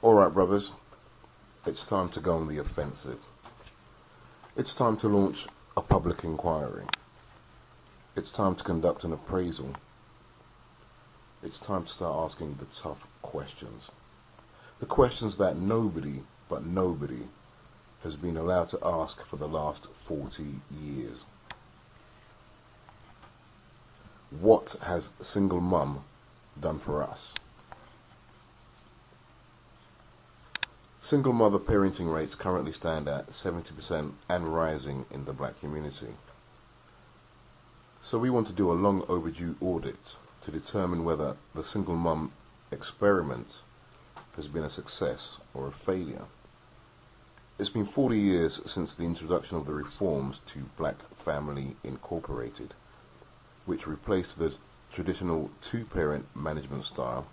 Alright brothers, it's time to go on the offensive. It's time to launch a public inquiry. It's time to conduct an appraisal. It's time to start asking the tough questions. The questions that nobody has been allowed to ask for the last 40 years. What has single mum done for us? Single mother parenting rates currently stand at 70% and rising in the black community. So we want to do a long overdue audit to determine whether the single mum experiment has been a success or a failure. It's been 40 years since the introduction of the reforms to Black Family Incorporated, which replaced the traditional two-parent management style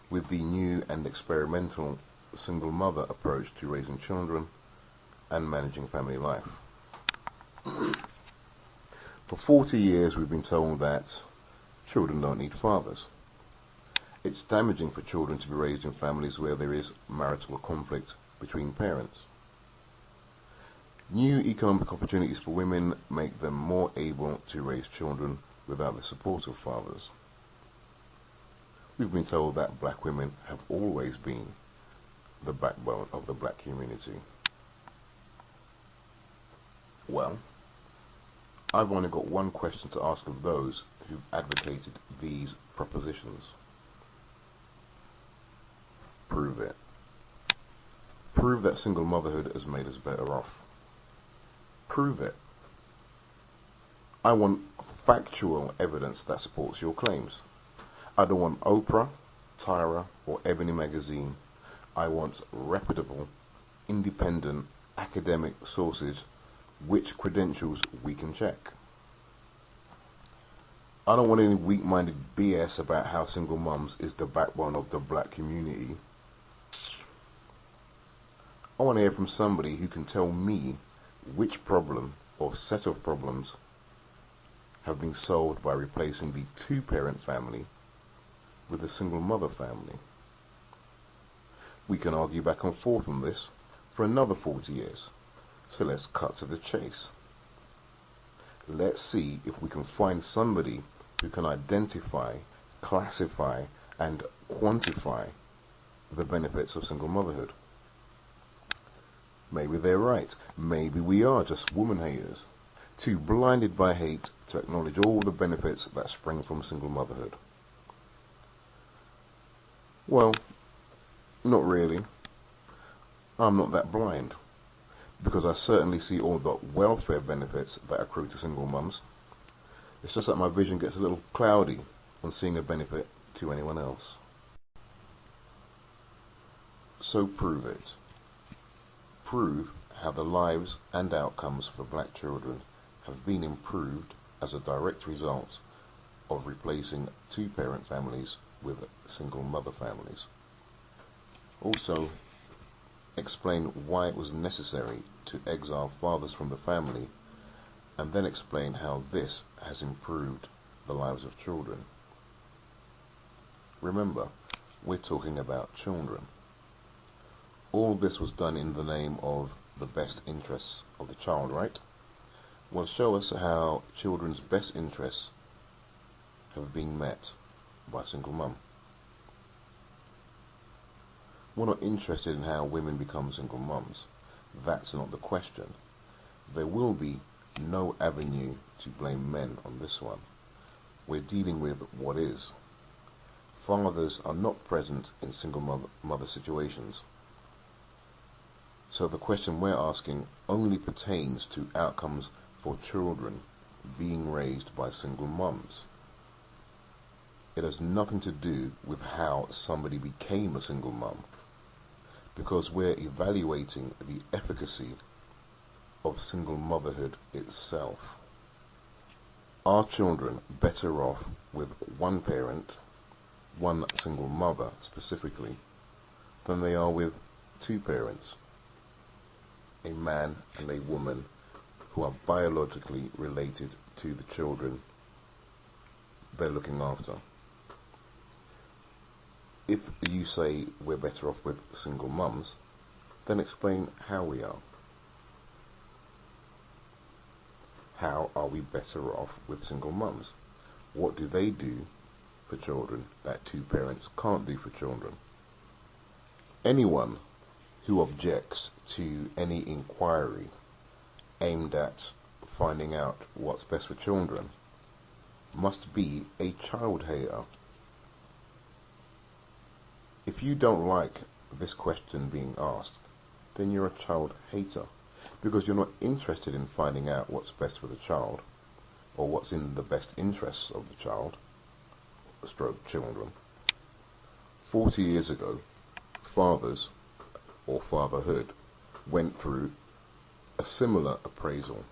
with the new and experimental single mother approach to raising children and managing family life. For 40 years we've been told that children don't need fathers. It's damaging for children to be raised in families where there is marital conflict between parents. New economic opportunities for women make them more able to raise children without the support of fathers. We've been told that black women have always been the backbone of the black community. Well, I've only got one question to ask of those who've advocated these propositions. Prove it. Prove that single motherhood has made us better off. Prove it. I want factual evidence that supports your claims. I don't want Oprah, Tyra, or Ebony magazine. I want reputable, independent, academic sources which credentials we can check. I don't want any weak-minded BS about how single mums is the backbone of the black community. I want to hear from somebody who can tell me which problem or set of problems have been solved by replacing the two-parent family with a single mother family. We can argue back and forth on this for another 40 years. So let's cut to the chase. Let's see if we can find somebody who can identify, classify, and quantify the benefits of single motherhood. Maybe they're right. Maybe we are just woman haters, too blinded by hate to acknowledge all the benefits that spring from single motherhood. Well, not really. I'm not that blind, because I certainly see all the welfare benefits that accrue to single mums. It's just that my vision gets a little cloudy on seeing a benefit to anyone else. So prove it. Prove how the lives and outcomes for black children have been improved as a direct result of replacing two-parent families with single mother families. Also, explain why it was necessary to exile fathers from the family, and then explain how this has improved the lives of children. Remember, we're talking about children. All this was done in the name of the best interests of the child, right? Well, show us how children's best interests have been met by a single mum. We're not interested in how women become single mums. That's not the question. There will be no avenue to blame men on this one. We're dealing with what is. Fathers are not present in single mother situations. So the question we're asking only pertains to outcomes for children being raised by single mums. It has nothing to do with how somebody became a single mum, because we're evaluating the efficacy of single motherhood itself. Are children better off with one parent, one single mother specifically, than they are with two parents, a man and a woman who are biologically related to the children they're looking after? if you say we're better off with single mums, then explain how we are. How are we better off with single mums? What do they do for children that two parents can't do for children? Anyone who objects to any inquiry aimed at finding out what's best for children must be a child hater. If you don't like this question being asked, then you're a child hater, because you're not interested in finding out what's best for the child, or what's in the best interests of the child, stroke children. 40 years ago, fathers, or fatherhood, went through a similar appraisal,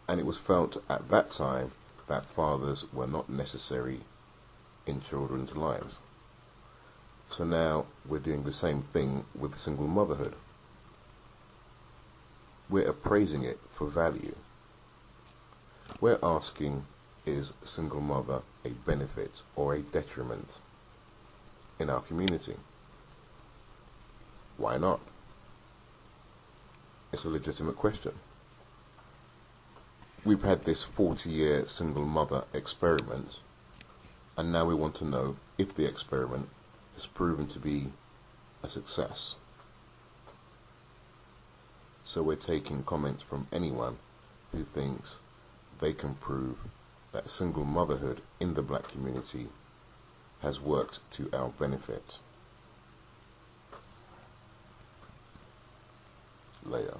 and it was felt at that time that fathers were not necessary in children's lives. So now we're doing the same thing with single motherhood. We're appraising it for value. We're asking, is single mother a benefit or a detriment in our community? Why not? It's a legitimate question. We've had this 40-year single mother experiment, and now we want to know if the experiment has proven to be a success. So we're taking comments from anyone who thinks they can prove that single motherhood in the black community has worked to our benefit. Later.